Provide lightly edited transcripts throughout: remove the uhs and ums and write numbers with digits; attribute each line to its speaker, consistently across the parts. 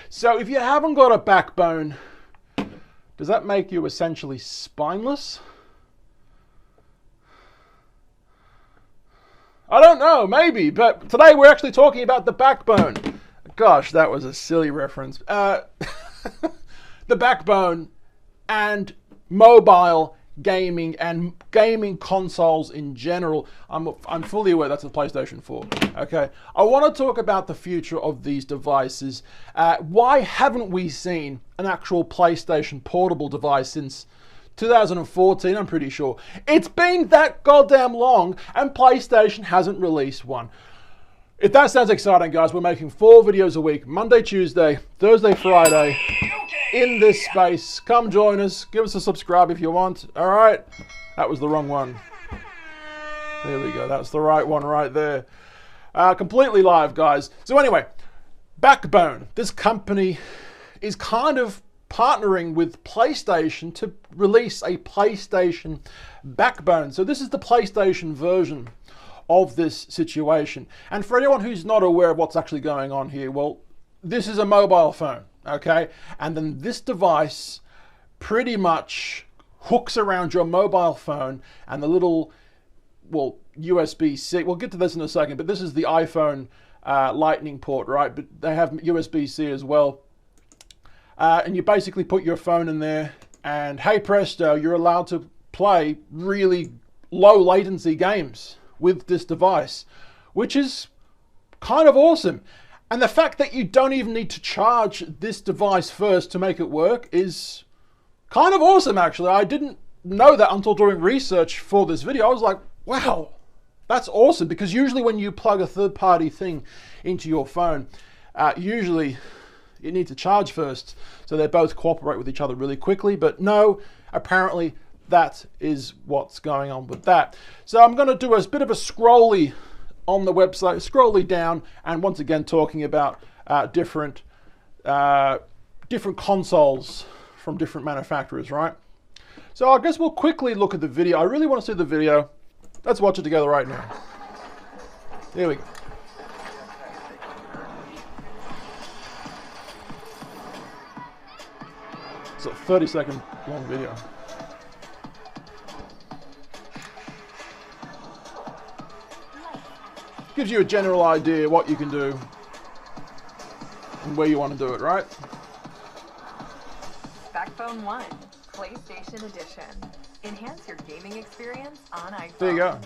Speaker 1: So if you haven't got a backbone, does that make you essentially spineless? I don't know, maybe, but today we're actually talking about the backbone. Gosh, that was a silly reference. The backbone and mobile gaming and gaming consoles in general. I'm fully aware that's the PlayStation 4. Okay, I want to talk about the future of these devices. Why haven't we seen an actual PlayStation portable device since 2014, I'm pretty sure. It's been that goddamn long and PlayStation hasn't released one. If that sounds exciting, guys, we're making 4 videos a week, Monday, Tuesday, Thursday, Friday, in this space. Come join us. Give us a subscribe if you want. All right. That was the wrong one. There we go. That's the right one right there. Completely live, guys. So anyway, Backbone. This company is kind of partnering with PlayStation to release a PlayStation backbone. So this is the PlayStation version of this situation. And for anyone who's not aware of what's actually going on here, well, this is a mobile phone, okay? And then this device pretty much hooks around your mobile phone and the little, well, USB-C. We'll get to this in a second, but this is the iPhone Lightning port, right? But they have USB-C as well. And you basically put your phone in there and hey presto, you're allowed to play really low latency games with this device, which is kind of awesome. And the fact that you don't even need to charge this device first to make it work is kind of awesome, actually. I didn't know that until doing research for this video. I was like, wow, that's awesome, because usually when you plug a third-party thing into your phone, usually you need to charge first, so they both cooperate with each other really quickly. But no, apparently that is what's going on with that. So I'm going to do a bit of a scrolly on the website, scrolly down, and once again talking about different consoles from different manufacturers, right? So I guess we'll quickly look at the video. I really want to see the video. Let's watch it together right now. Here we go. It's a 30-second long video. Gives you a general idea what you can do and where you want to do it, right?
Speaker 2: Backbone 1, PlayStation Edition. Enhance your gaming experience on iPhone.
Speaker 1: There you go.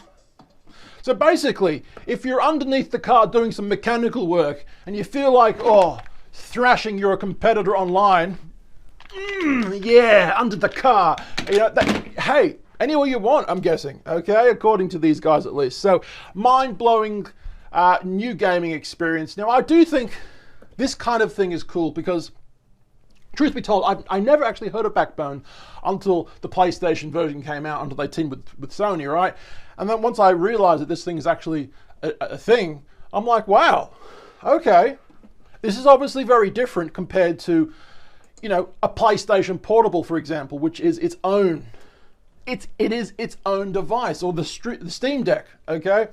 Speaker 1: So basically, if you're underneath the car doing some mechanical work and you feel like, oh, thrashing your competitor online, yeah, under the car. You know, hey, anywhere you want, I'm guessing, okay? According to these guys at least. So, mind-blowing new gaming experience. Now, I do think this kind of thing is cool because, truth be told, I never actually heard of Backbone until the PlayStation version came out, until they teamed with Sony, right? And then once I realized that this thing is actually a thing, I'm like, wow, okay. This is obviously very different compared to, you know, a PlayStation Portable, for example, which is its own. It is its own device, or the Steam Deck, okay?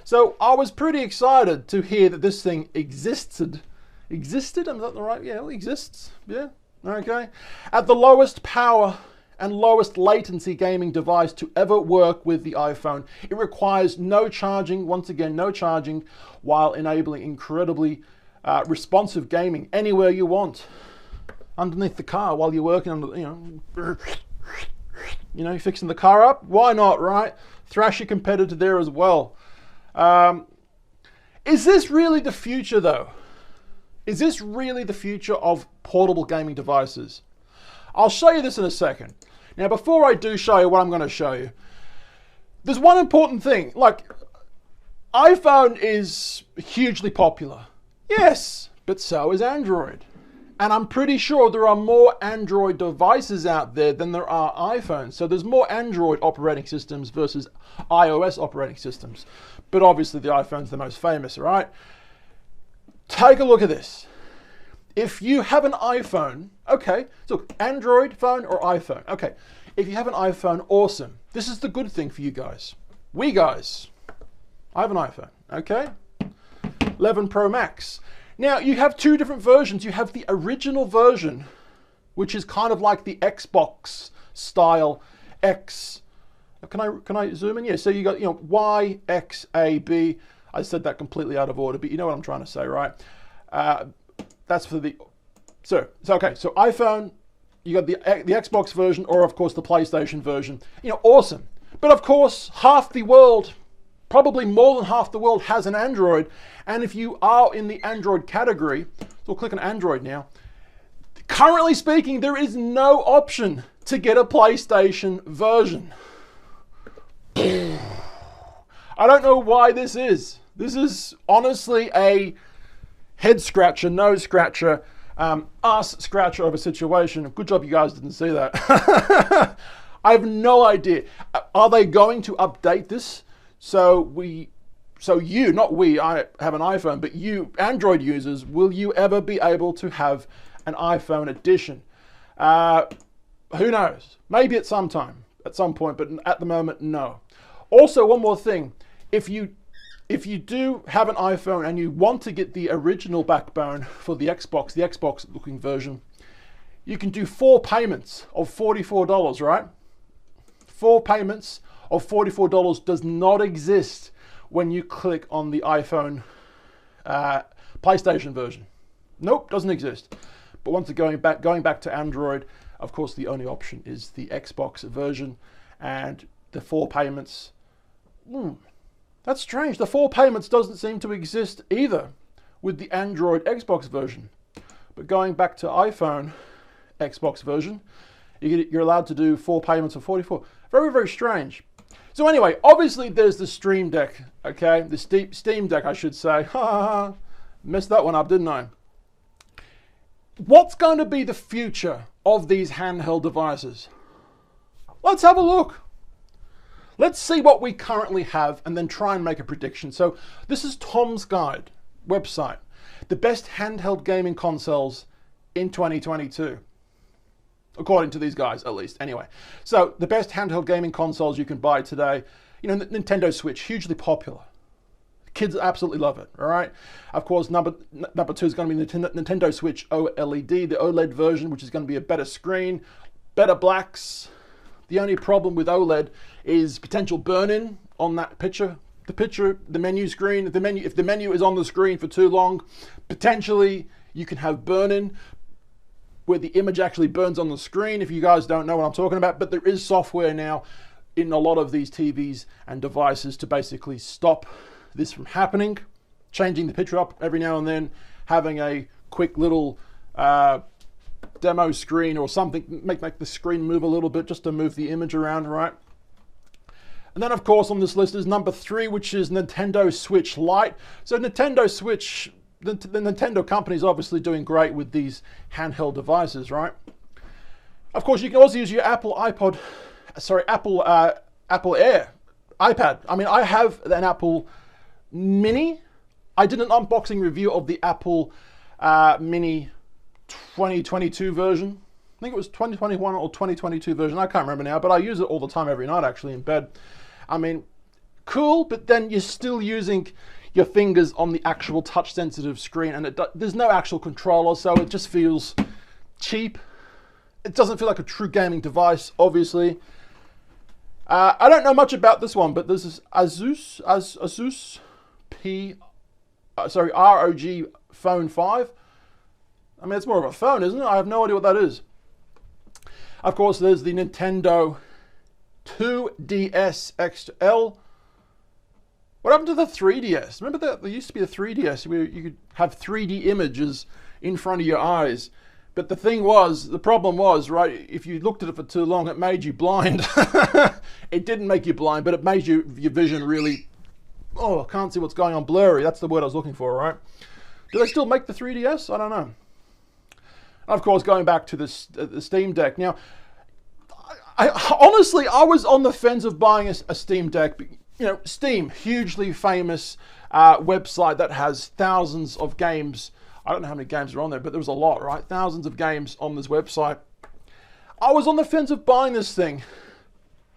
Speaker 1: So I was pretty excited to hear that this thing existed. Existed? Is that the right? Yeah, it exists. Yeah, okay. At the lowest power and lowest latency gaming device to ever work with the iPhone. It requires no charging, once again, no charging, while enabling incredibly responsive gaming anywhere you want. Underneath the car while you're working on the, you know, fixing the car up. Why not, right? Thrash your competitor there as well. Is this really the future, though? Is this really the future of portable gaming devices? I'll show you this in a second. Now, before I do show you what I'm going to show you, there's one important thing. Like, iPhone is hugely popular. Yes, but so is Android. And I'm pretty sure there are more Android devices out there than there are iPhones. So there's more Android operating systems versus iOS operating systems. But obviously the iPhone's the most famous, right? Take a look at this. If you have an iPhone, okay, so Android phone or iPhone, okay. If you have an iPhone, awesome. This is the good thing for you guys. We guys, I have an iPhone, okay? 11 Pro Max. Now, you have two different versions. You have the original version, which is kind of like the Xbox style X. Can I zoom in? Yeah, so you got, Y, X, A, B. I said that completely out of order, but you know what I'm trying to say, right? That's for the... So okay, so iPhone, you got the Xbox version, or of course the PlayStation version. Awesome. But of course, half the world, probably more than half the world, has an Android. And if you are in the Android category, so we'll click on Android now. Currently speaking, there is no option to get a PlayStation version. I don't know why this is. This is honestly a head scratcher, nose scratcher, ass scratcher of a situation. Good job you guys didn't see that. I have no idea. Are they going to update this so you, not we, I have an iPhone, but you, Android users, will you ever be able to have an iPhone edition? Who knows? Maybe at some time, at some point, but at the moment, no. Also, one more thing. If you do have an iPhone and you want to get the original backbone for the Xbox looking version, you can do 4 payments of $44, right? 4 payments of $44 does not exist when you click on the iPhone PlayStation version. Nope, doesn't exist. But once going back to Android, of course, the only option is the Xbox version, and the 4 payments. That's strange. The 4 payments doesn't seem to exist either with the Android Xbox version. But going back to iPhone Xbox version, you're allowed to do 4 payments of $44. Very, very strange. So anyway, obviously there's the Stream Deck, okay? The Steam Deck, I should say. Messed that one up, didn't I? What's going to be the future of these handheld devices? Let's have a look. Let's see what we currently have and then try and make a prediction. So this is Tom's Guide website. The best handheld gaming consoles in 2022. According to these guys, at least. Anyway, so the best handheld gaming consoles you can buy today. The Nintendo Switch, hugely popular. Kids absolutely love it, all right? Of course, number 2 is going to be the Nintendo Switch OLED, the OLED version, which is going to be a better screen, better blacks. The only problem with OLED is potential burn-in on that picture. The menu screen, if the menu is on the screen for too long, potentially you can have burn-in where the image actually burns on the screen, if you guys don't know what I'm talking about. But there is software now in a lot of these TVs and devices to basically stop this from happening, changing the picture up every now and then, having a quick little demo screen or something, make the screen move a little bit just to move the image around, right? And then, of course, on this list is number 3, which is Nintendo Switch Lite. So Nintendo Switch, the Nintendo company is obviously doing great with these handheld devices, right? Of course, you can also use your Apple Air iPad. I mean, I have an Apple Mini. I did an unboxing review of the Apple Mini 2022 version. I think it was 2021 or 2022 version. I can't remember now, but I use it all the time, every night actually in bed. I mean, cool, but then you're still using your fingers on the actual touch-sensitive screen, and there's no actual controller, so it just feels cheap. It doesn't feel like a true gaming device, obviously. I don't know much about this one, but this is Asus ROG Phone 5. I mean, it's more of a phone, isn't it? I have no idea what that is. Of course, there's the Nintendo 2DS XL. What happened to the 3DS? Remember that there used to be a 3DS where you could have 3D images in front of your eyes. But the problem was, right, if you looked at it for too long, it made you blind. It didn't make you blind, but it made your vision really, I can't see what's going on, blurry. That's the word I was looking for, right? Do they still make the 3DS? I don't know. Of course, going back to the Steam Deck. Now, honestly, I was on the fence of buying a Steam Deck. Steam, hugely famous website that has thousands of games. I don't know how many games are on there, but there was a lot, right? Thousands of games on this website. I was on the fence of buying this thing.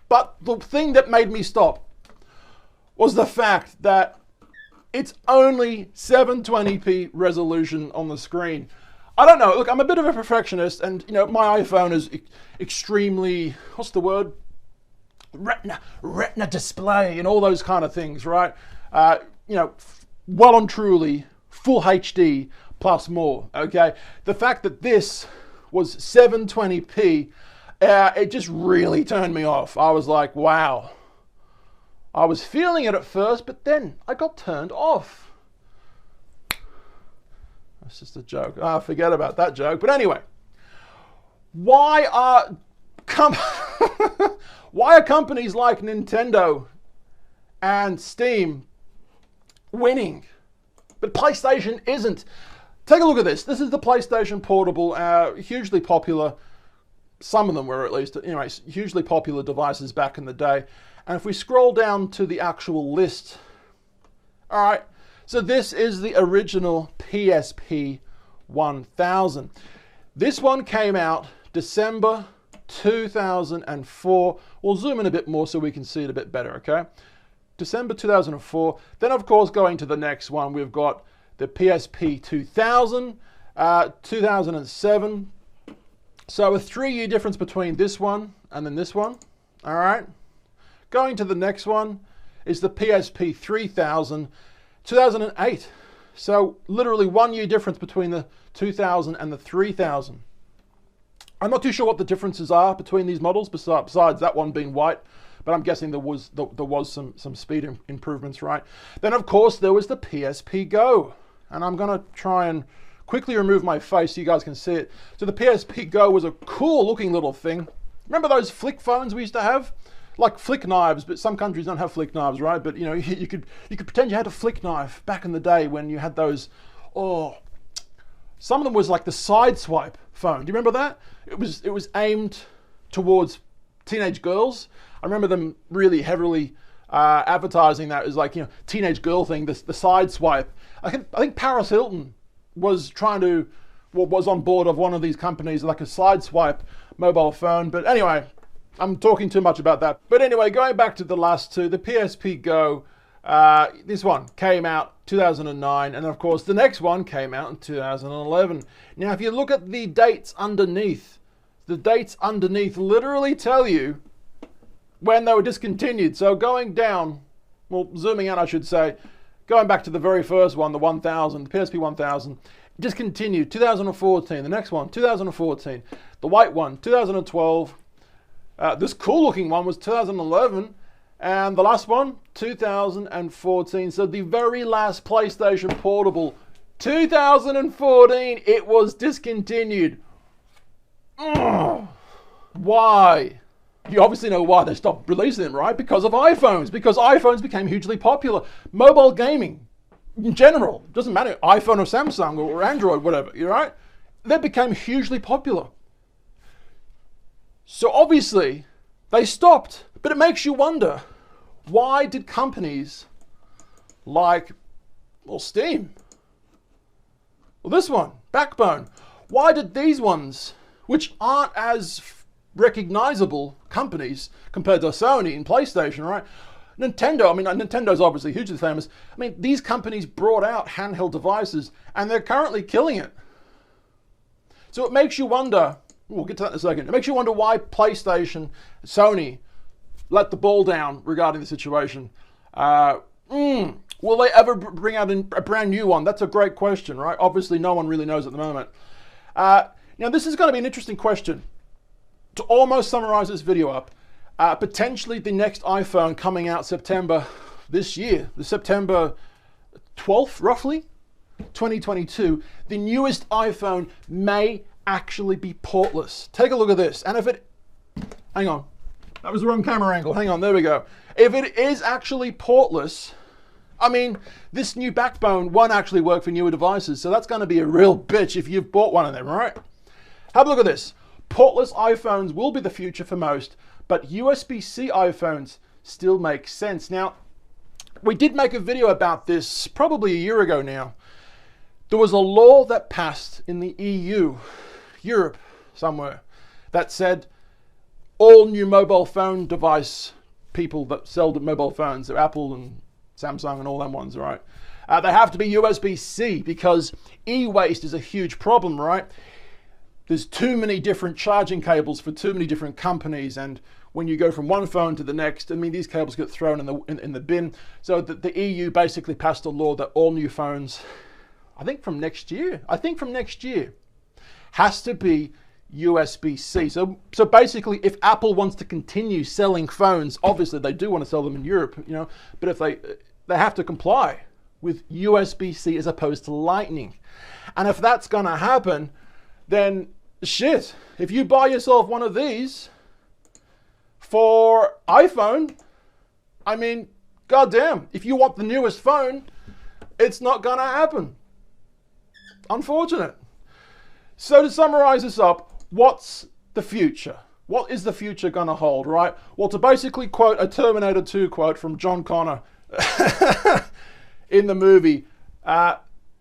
Speaker 1: But the thing that made me stop was the fact that It's only 720p resolution on the screen. I don't know. Look, I'm a bit of a perfectionist, and you know, my iPhone is extremely, what's the word? Retina display and all those kind of things, right? You know, well and truly full HD plus more. Okay, the fact that this was 720p, it just really turned me off. I was like, wow. I was feeling it at first, but then I got turned off. That's just a joke. Forget about that joke. But anyway, why are companies like Nintendo and Steam winning, but PlayStation isn't? Take a look at this. This is the PlayStation Portable, hugely popular. Some of them were, at least, anyways, hugely popular devices back in the day. And if we scroll down to the actual list, all right, so this is the original PSP 1000. This one came out December 2004. We'll zoom in a bit more so we can see it a bit better, okay? December 2004. Then, of course, going to the next one, we've got the PSP 2000, 2007. So a 3-year difference between this one and then this one, all right? Going to the next one is the PSP 3000, 2008. So literally 1 year difference between the 2000 and the 3000. I'm not too sure what the differences are between these models, besides that one being white, but I'm guessing there was some speed improvements, right? Then, of course, there was the PSP Go. And I'm going to try and quickly remove my face so you guys can see it. So the PSP Go was a cool looking little thing. Remember those flick phones we used to have? Like flick knives, but some countries don't have flick knives, right? But you know, you could pretend you had a flick knife back in the day when you had those. Oh, some of them was like the side swipe phone. Do you remember that? It was aimed towards teenage girls. I remember them really heavily advertising that as like, you know, teenage girl thing. The side swipe. I think Paris Hilton was was on board of one of these companies, like a side swipe mobile phone. But anyway, I'm talking too much about that. But anyway, going back to the last two, the PSP Go, this one came out 2009, and of course the next one came out in 2011. Now, if you look at the dates underneath literally tell you when they were discontinued. So going down, well, zooming out, I should say, going back to the very first one, the 1000, the PSP 1000, discontinued 2014. The next one, 2014. The white one, 2012. This cool looking one was 2011, and the last one, 2014. So the very last PlayStation Portable, 2014, it was discontinued. Ugh. Why? You obviously know why they stopped releasing them, right? Because of iPhones. Because iPhones became hugely popular. Mobile gaming, in general, doesn't matter, iPhone or Samsung or Android, whatever, you're right? They became hugely popular. So obviously, they stopped. But it makes you wonder, why did companies like, well, Steam, well, this one, Backbone, why did these ones, which aren't as recognizable companies compared to Sony and PlayStation, right? Nintendo, I mean, Nintendo's obviously hugely famous. I mean, these companies brought out handheld devices, and they're currently killing it. So it makes you wonder, we'll get to that in a second, it makes you wonder why PlayStation, Sony, let the ball down regarding the situation. Will they ever bring out a brand new one? That's a great question, right? Obviously, no one really knows at the moment. Now, this is going to be an interesting question. To almost summarize this video up, potentially the next iPhone coming out September this year, the September 12th, roughly, 2022, the newest iPhone may actually be portless. Take a look at this. And if it, hang on, that was the wrong camera angle. Hang on, there we go. If it is actually portless, I mean, this new backbone won't actually work for newer devices, so that's going to be a real bitch if you've bought one of them, right? Have a look at this. Portless iPhones will be the future for most, but USB-C iPhones still make sense. Now, we did make a video about this probably a year ago now. There was a law that passed in the EU, Europe somewhere, that said all new mobile phone device people that sell the mobile phones, so Apple and Samsung and all them ones, right? They have to be USB-C because e-waste is a huge problem, right? There's too many different charging cables for too many different companies, and when you go from one phone to the next, I mean, these cables get thrown in the bin. So the EU basically passed a law that all new phones, I think from next year, has to be USB-C. So basically, if Apple wants to continue selling phones, obviously they do want to sell them in Europe, you know, but if they have to comply with USB-C as opposed to Lightning. And if that's going to happen, then shit, if you buy yourself one of these for iPhone, I mean, goddamn, if you want the newest phone, it's not going to happen. Unfortunate. So to summarize this up, what's the future? What is the future going to hold, right? Well, to basically quote a Terminator 2 quote from John Connor in the movie, the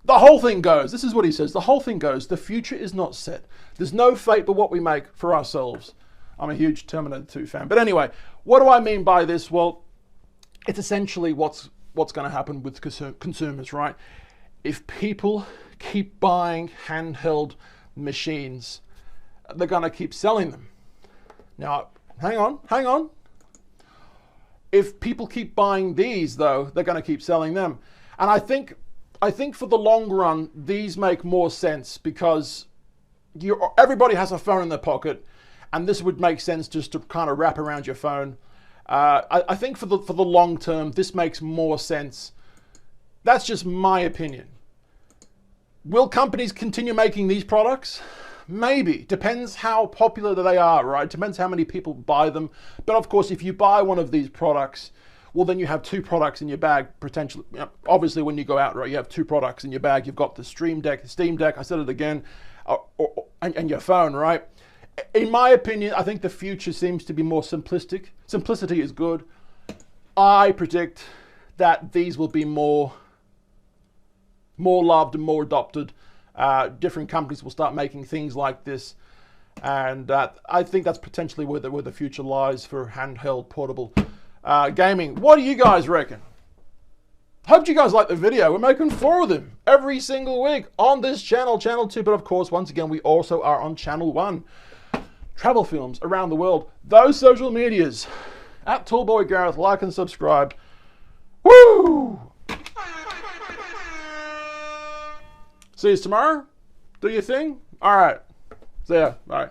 Speaker 1: whole thing goes. This is what he says. The whole thing goes. The future is not set. There's no fate but what we make for ourselves. I'm a huge Terminator 2 fan. But anyway, what do I mean by this? Well, it's essentially what's going to happen with consumers, right? If people keep buying handheld machines, they're going to keep selling them. Now, hang on. If people keep buying these, though, they're going to keep selling them. And I think for the long run, these make more sense because everybody has a phone in their pocket, and this would make sense just to kind of wrap around your phone. I think for the long term, this makes more sense. That's just my opinion. Will companies continue making these products? Maybe. Depends how popular they are, right? Depends how many people buy them. But of course, if you buy one of these products, well, then you have two products in your bag, potentially. You know, obviously, when you go out, right, you have two products in your bag. You've got the Steam Deck, I said it again, and your phone, right? In my opinion, I think the future seems to be more simplistic. Simplicity is good. I predict that these will be more loved and more adopted. Different companies will start making things like this, and I think that's potentially where the future lies for handheld portable gaming. What do you guys reckon? Hope you guys like the video. We're making 4 of them every single week on this channel, channel 2, but of course, once again, we also are on channel 1. Travel films around the world. Those social medias. At Tallboy Gareth, like and subscribe. Woo! See you tomorrow. Do your thing. All right. See ya. All right.